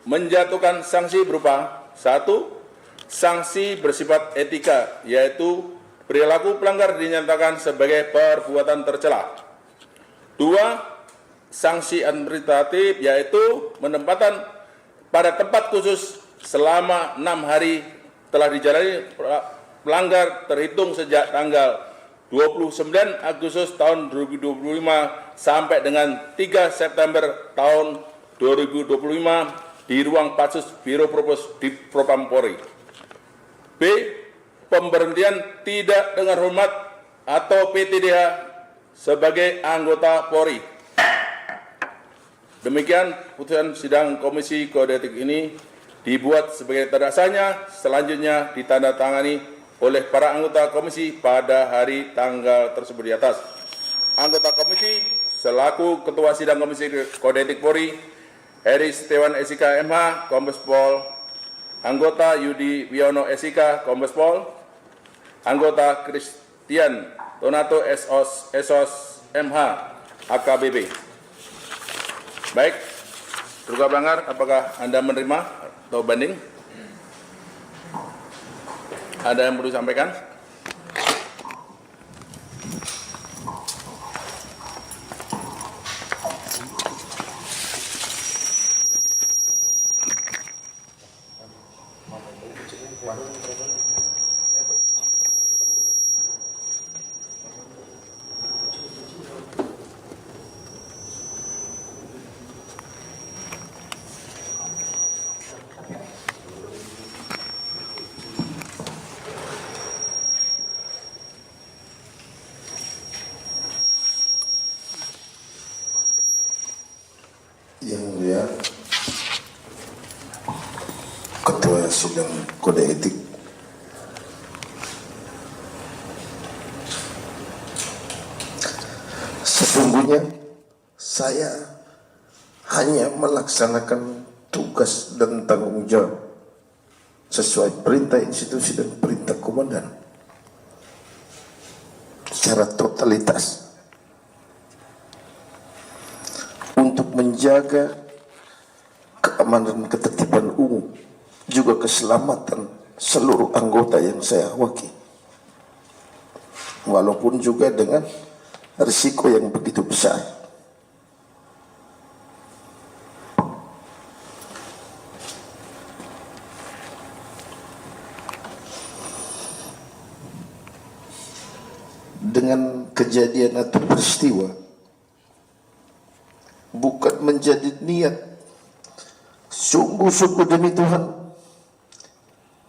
menjatuhkan sanksi berupa 1. Sanksi bersifat etika, yaitu perilaku pelanggar dinyatakan sebagai perbuatan tercela. 2. Sanksi administratif, yaitu penempatan pada tempat khusus selama 6 hari telah dijalani pelanggar terhitung sejak tanggal 29 Agustus tahun 2025 sampai dengan 3 September tahun 2025 di ruang Patsus Biro Propos di Propam Polri. B. Pemberhentian tidak dengan hormat atau PTDH sebagai anggota Polri. Demikian putusan sidang Komisi Kode Etik ini dibuat sebagai terdaksanya, selanjutnya ditandatangani oleh para anggota komisi pada hari tanggal tersebut di atas. Anggota komisi selaku Ketua Sidang Komisi Kode Etik Polri, Heri Setiawan SIK MH, Kombes Pol. Anggota Yudi Wiono SIK, Kombes Pol. Anggota Christian Donato SOS MH, AKBP. Baik, terduga pelanggar, apakah Anda menerima atau banding? Ada yang perlu disampaikan? Yang mulia Ketua Sidang Kode Etik, sesungguhnya saya hanya melaksanakan tugas dan tanggung jawab sesuai perintah institusi dan perintah komandan secara totalitas untuk menjaga keamanan dan ketertiban umum, juga keselamatan seluruh anggota yang saya wakili, walaupun juga dengan risiko yang begitu besar. Dengan kejadian atau peristiwa bukan menjadi niat, sungguh-sungguh demi Tuhan,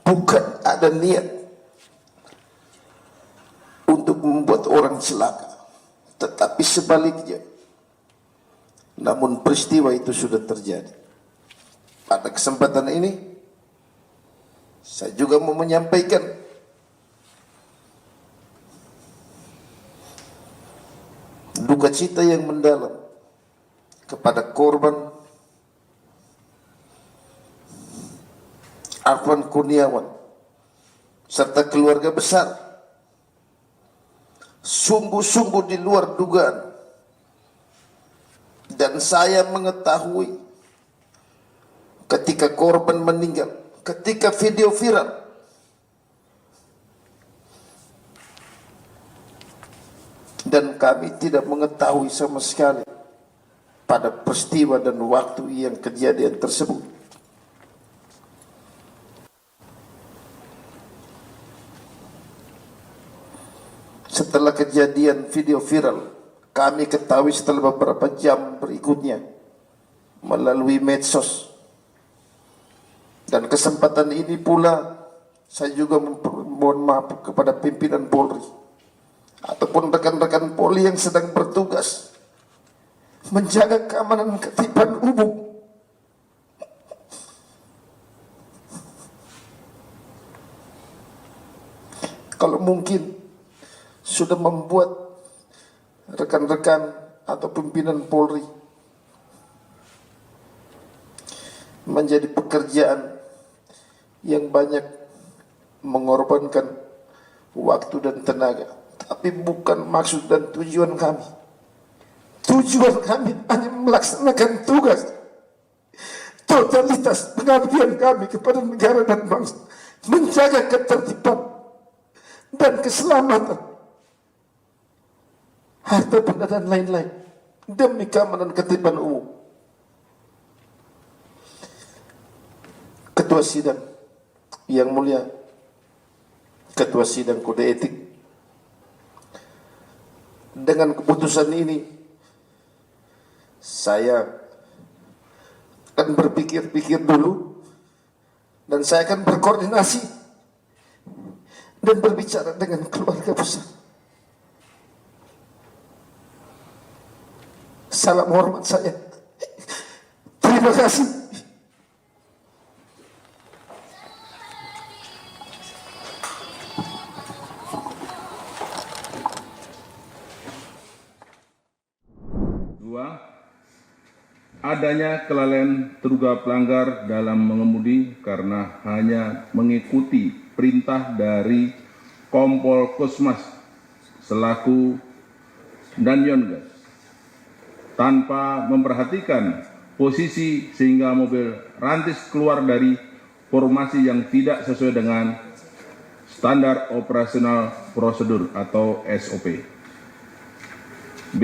bukan ada niat untuk membuat orang celaka, tetapi sebaliknya. Namun peristiwa itu sudah terjadi. Pada kesempatan ini saya juga mau menyampaikan duka cita yang mendalam kepada korban Afwan Kurniawan serta keluarga besar. Sungguh-sungguh di luar dugaan, dan saya mengetahui ketika korban meninggal, ketika video viral, dan kami tidak mengetahui sama sekali pada peristiwa dan waktu yang kejadian tersebut. Setelah kejadian video viral, kami ketahui setelah beberapa jam berikutnya melalui medsos. Dan kesempatan ini pula saya juga mohon maaf kepada pimpinan Polri ataupun rekan-rekan Polri yang sedang bertugas menjaga keamanan ketertiban umum. Kalau mungkin sudah membuat rekan-rekan atau pimpinan Polri menjadi pekerjaan yang banyak mengorbankan waktu dan tenaga, tapi bukan maksud dan tujuan kami. Tujuan kami hanya melaksanakan tugas. totalitas pengabdian kami kepada negara dan bangsa, menjaga ketertiban dan keselamatan, harta benda dan lain-lain demi keamanan ketertiban umum. Ketua Sidang yang mulia, Ketua Sidang Kode Etik, dengan keputusan ini saya akan berpikir-pikir dulu dan saya akan berkoordinasi dan berbicara dengan keluarga besar. Salam hormat saya. Terima kasih. Adanya kelalaian terduga pelanggar dalam mengemudi karena hanya mengikuti perintah dari Kompol Kusmas selaku Danyongas tanpa memperhatikan posisi sehingga mobil rantis keluar dari formasi yang tidak sesuai dengan standar operasional prosedur atau SOP. B.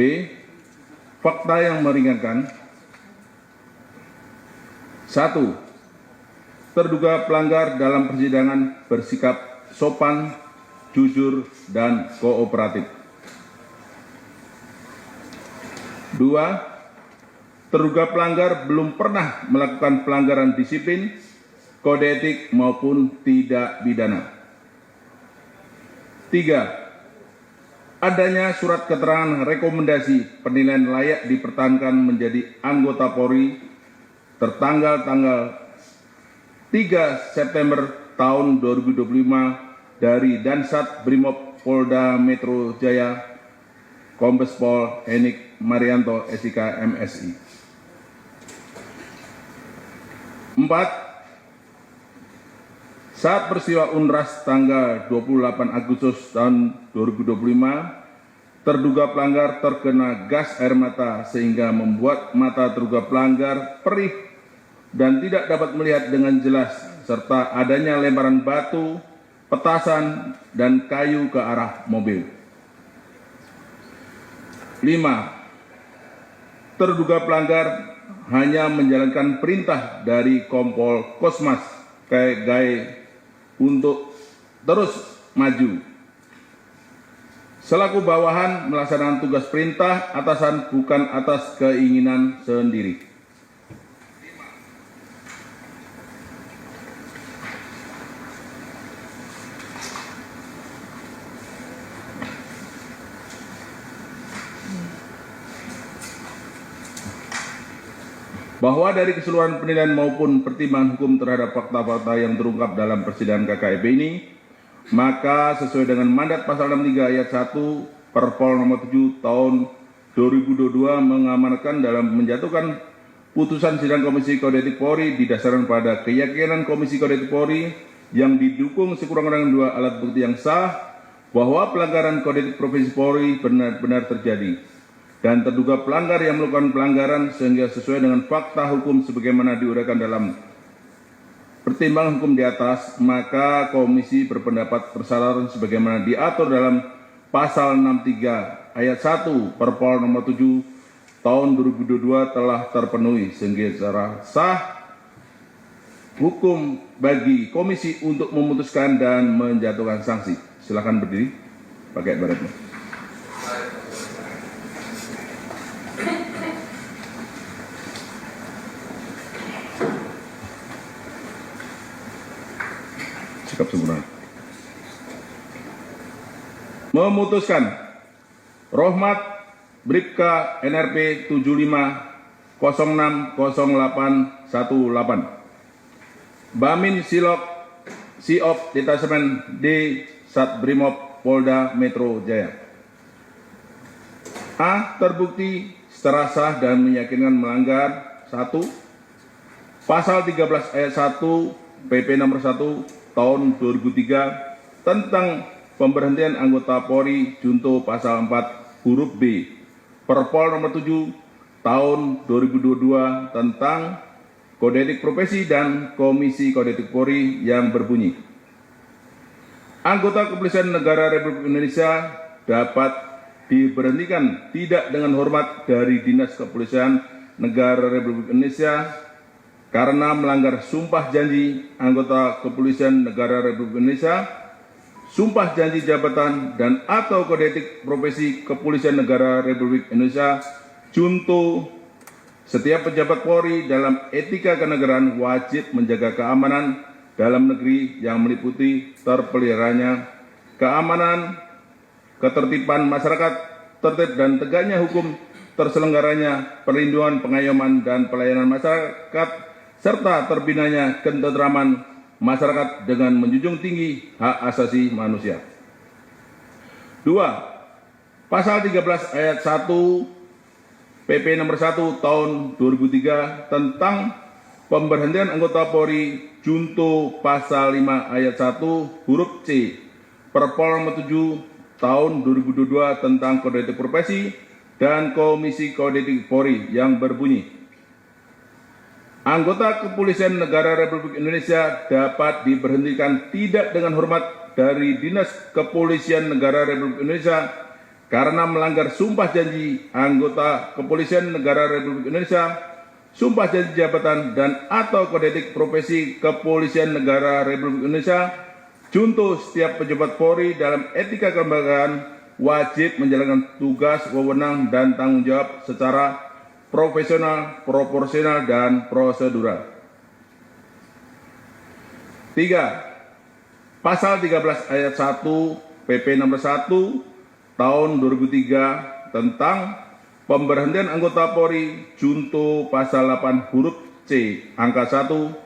Fakta yang meringankan. 1. Terduga pelanggar dalam persidangan bersikap sopan, jujur, dan kooperatif. 2. Terduga pelanggar belum pernah melakukan pelanggaran disiplin, kode etik maupun tidak pidana. 3. Adanya surat keterangan rekomendasi penilaian layak dipertahankan menjadi anggota Polri tertanggal 3 September tahun 2025 dari Dansat Brimob Polda Metro Jaya, Kombes Pol Henik Marianto SIK MSI. 4. Saat peristiwa Unras tanggal 28 Agustus tahun 2025, terduga pelanggar terkena gas air mata sehingga membuat mata terduga pelanggar perih dan tidak dapat melihat dengan jelas, serta adanya lemparan batu, petasan, dan kayu ke arah mobil. 5. Terduga pelanggar hanya menjalankan perintah dari Kompol Kosmas Gai untuk terus maju. Selaku bawahan melaksanakan tugas perintah atasan bukan atas keinginan sendiri. Bahwa dari keseluruhan penilaian maupun pertimbangan hukum terhadap fakta-fakta yang terungkap dalam persidangan KKEP ini, maka sesuai dengan mandat pasal 63 ayat 1 Perpol nomor 7 tahun 2022 mengamanatkan dalam menjatuhkan putusan sidang Komisi Kode Etik Polri didasarkan pada keyakinan Komisi Kode Etik Polri yang didukung sekurang-kurangnya 2 alat bukti yang sah bahwa pelanggaran Kode Etik Profesi Polri benar-benar terjadi dan terduga pelanggar yang melakukan pelanggaran sehingga sesuai dengan fakta hukum sebagaimana diuraikan dalam pertimbangan hukum di atas, maka komisi berpendapat persyaratan sebagaimana diatur dalam pasal 63 ayat 1 Perpol nomor 7 tahun 2022 telah terpenuhi sehingga secara sah hukum bagi komisi untuk memutuskan dan menjatuhkan sanksi. Silakan berdiri, pakai baretnya. Sikap sempurna. Memutuskan Rohmat Bribka NRP 75060818 Bamin Silok Siop Detasemen D Sat Brimob Polda Metro Jaya. A. Terbukti secara sah dan meyakinkan melanggar 1. Pasal 13 ayat 1 PP nomor 1 tahun 2003 tentang pemberhentian anggota Polri junto pasal 4 huruf B Perpol nomor 7 tahun 2022 tentang Kode Etik Profesi dan Komisi Kode Etik Polri yang berbunyi: anggota Kepolisian Negara Republik Indonesia dapat diberhentikan tidak dengan hormat dari Dinas Kepolisian Negara Republik Indonesia karena melanggar sumpah janji anggota Kepolisian Negara Republik Indonesia, sumpah janji jabatan dan atau kode etik profesi Kepolisian Negara Republik Indonesia junto. Setiap pejabat Polri dalam etika kenegaraan wajib menjaga keamanan dalam negeri yang meliputi terpeliharanya keamanan, ketertiban masyarakat, tertib dan tegaknya hukum, terselenggaranya perlindungan, pengayoman, dan pelayanan masyarakat, serta terbinanya ketentraman masyarakat dengan menjunjung tinggi hak asasi manusia. 2. Pasal 13 ayat 1 PP nomor 1 tahun 2003 tentang pemberhentian anggota Polri junto pasal 5 ayat 1 huruf C Perpol nomor 7 tahun 2022 tentang Kode Etik Profesi dan Komisi Kode Etik Polri yang berbunyi: anggota Kepolisian Negara Republik Indonesia dapat diberhentikan tidak dengan hormat dari Dinas Kepolisian Negara Republik Indonesia karena melanggar sumpah janji anggota Kepolisian Negara Republik Indonesia, sumpah janji jabatan dan atau kode etik profesi Kepolisian Negara Republik Indonesia. Junto setiap pejabat Polri dalam etika kelembagaan wajib menjalankan tugas, wewenang, dan tanggung jawab secara profesional, proporsional, dan prosedural. 3. Pasal 13 ayat 1 PP nomor 1 tahun 2003 tentang pemberhentian anggota Polri junto pasal 8 huruf C angka 1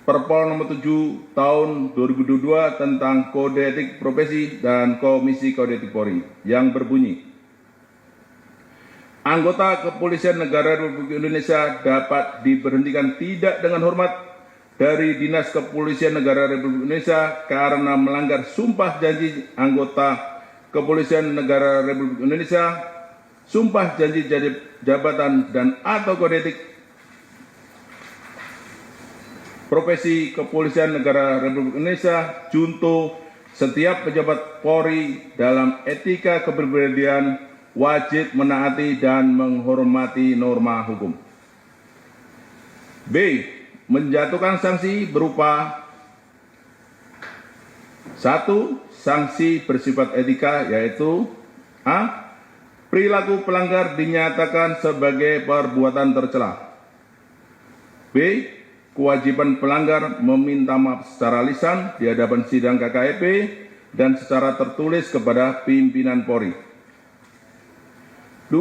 Perpol nomor 7 tahun 2022 tentang Kode Etik Profesi dan Komisi Kode Etik Polri yang berbunyi: anggota Kepolisian Negara Republik Indonesia dapat diberhentikan tidak dengan hormat dari Dinas Kepolisian Negara Republik Indonesia karena melanggar sumpah janji anggota Kepolisian Negara Republik Indonesia, sumpah janji jabatan dan atau kode etik profesi Kepolisian Negara Republik Indonesia junto setiap pejabat Polri dalam etika kepribadian wajib menaati dan menghormati norma hukum. B. Menjatuhkan sanksi berupa 1. Sanksi bersifat etika yaitu A. Perilaku pelanggar dinyatakan sebagai perbuatan tercela. B. Kewajiban pelanggar meminta maaf secara lisan di hadapan sidang KKEP dan secara tertulis kepada pimpinan Polri. 2.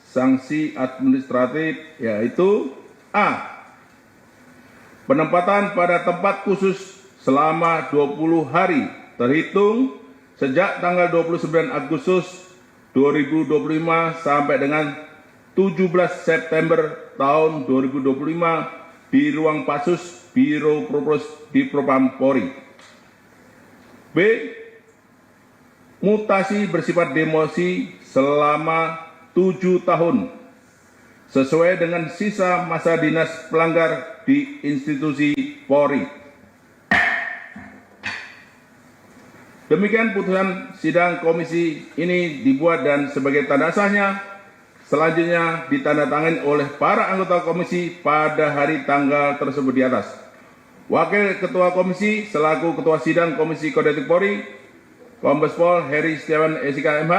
Sanksi administratif yaitu A. Penempatan pada tempat khusus selama 20 hari terhitung sejak tanggal 29 Agustus 2025 sampai dengan 17 September tahun 2025 di ruang Pasus Biro Propos di Propam Polri. B. Mutasi bersifat demosi selama 7 tahun sesuai dengan sisa masa dinas pelanggar di institusi Polri. Demikian putusan sidang komisi ini dibuat dan sebagai tanda sahnya selanjutnya ditandatangani oleh para anggota komisi pada hari tanggal tersebut di atas. Wakil Ketua Komisi selaku Ketua Sidang Komisi Kode Etik Polri, Kombes Pol Heri Setiawan SIK MH,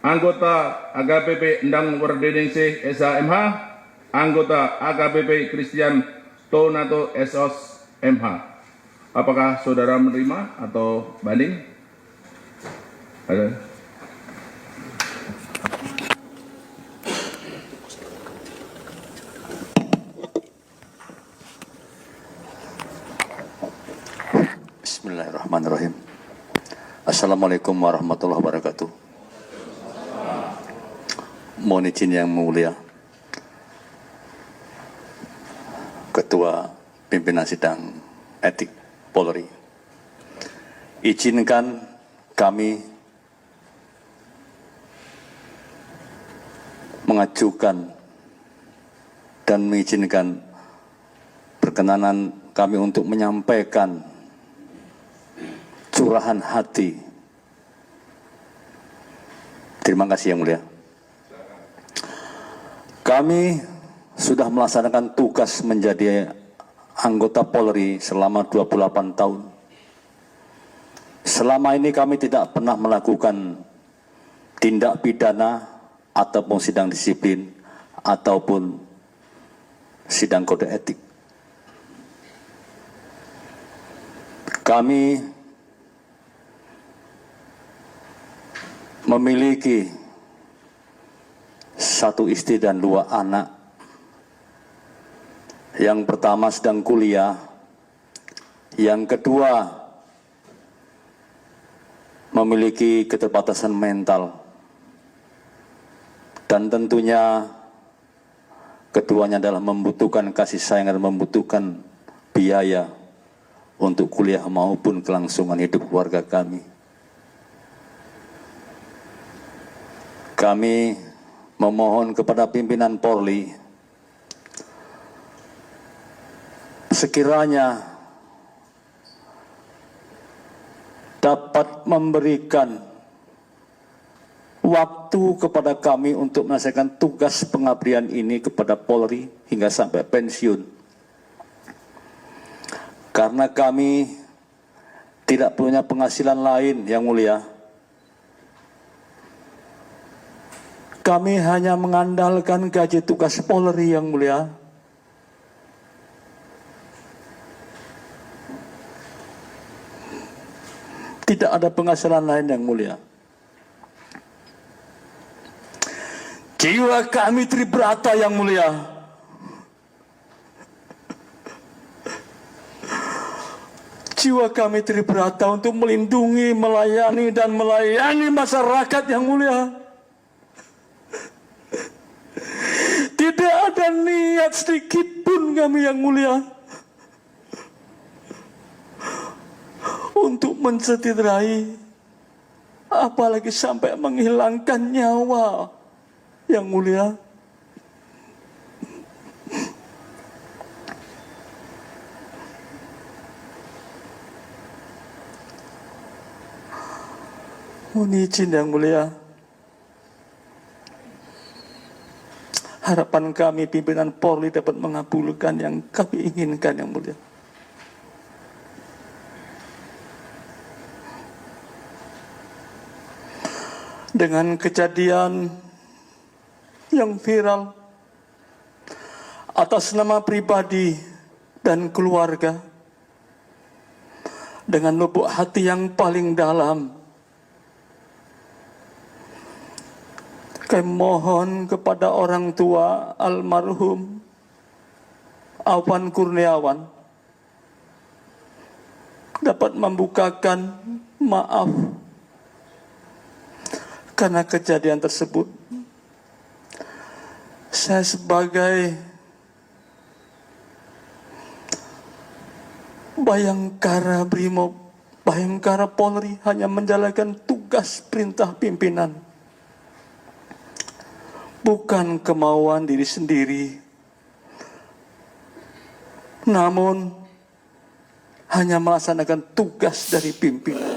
anggota AKBP Endang Werdeningsih SH MH, anggota AKBP Christian Tonato SOS MH. Apakah saudara menerima atau banding? Ada? Bismillahirrahmanirrahim. Assalamualaikum warahmatullahi wabarakatuh. Mohon izin yang mulia Ketua Pimpinan Sidang Etik Polri, izinkan kami mengajukan dan mengizinkan perkenanan kami untuk menyampaikan curahan hati. Terima kasih Yang Mulia. Kami sudah melaksanakan tugas menjadi anggota Polri selama 28 tahun. Selama ini kami tidak pernah melakukan tindak pidana ataupun sidang disiplin ataupun sidang kode etik. Kami memiliki 1 istri dan 2 anak. Yang pertama sedang kuliah, yang kedua memiliki keterbatasan mental, dan tentunya keduanya adalah membutuhkan kasih sayang dan membutuhkan biaya untuk kuliah maupun kelangsungan hidup keluarga kami. Kami memohon kepada pimpinan Polri, sekiranya dapat memberikan waktu kepada kami untuk menyelesaikan tugas pengabdian ini kepada Polri hingga sampai pensiun. Karena kami tidak punya penghasilan lain, Yang Mulia. Kami hanya mengandalkan gaji tugas Polri, Yang Mulia. Tidak ada penghasilan lain, Yang Mulia. Jiwa kami tribrata, Yang Mulia. Jiwa kami tribrata untuk melindungi, melayani, dan melayani masyarakat, Yang Mulia. Tidak ada niat sedikit pun kami, Yang Mulia, untuk mencederai, apalagi sampai menghilangkan nyawa, Yang Mulia. Mohon izin, Yang Mulia. Harapan kami pimpinan Polri dapat mengabulkan yang kami inginkan, Yang Mulia. Dengan kejadian yang viral atas nama pribadi dan keluarga, dengan lubuk hati yang paling dalam, kami mohon kepada orang tua almarhum Afwan Kurniawan dapat membukakan maaf karena kejadian tersebut. Saya sebagai Bayangkara Brimob, Bayangkara Polri hanya menjalankan tugas perintah pimpinan, bukan kemauan diri sendiri, namun hanya melaksanakan tugas dari pimpinan.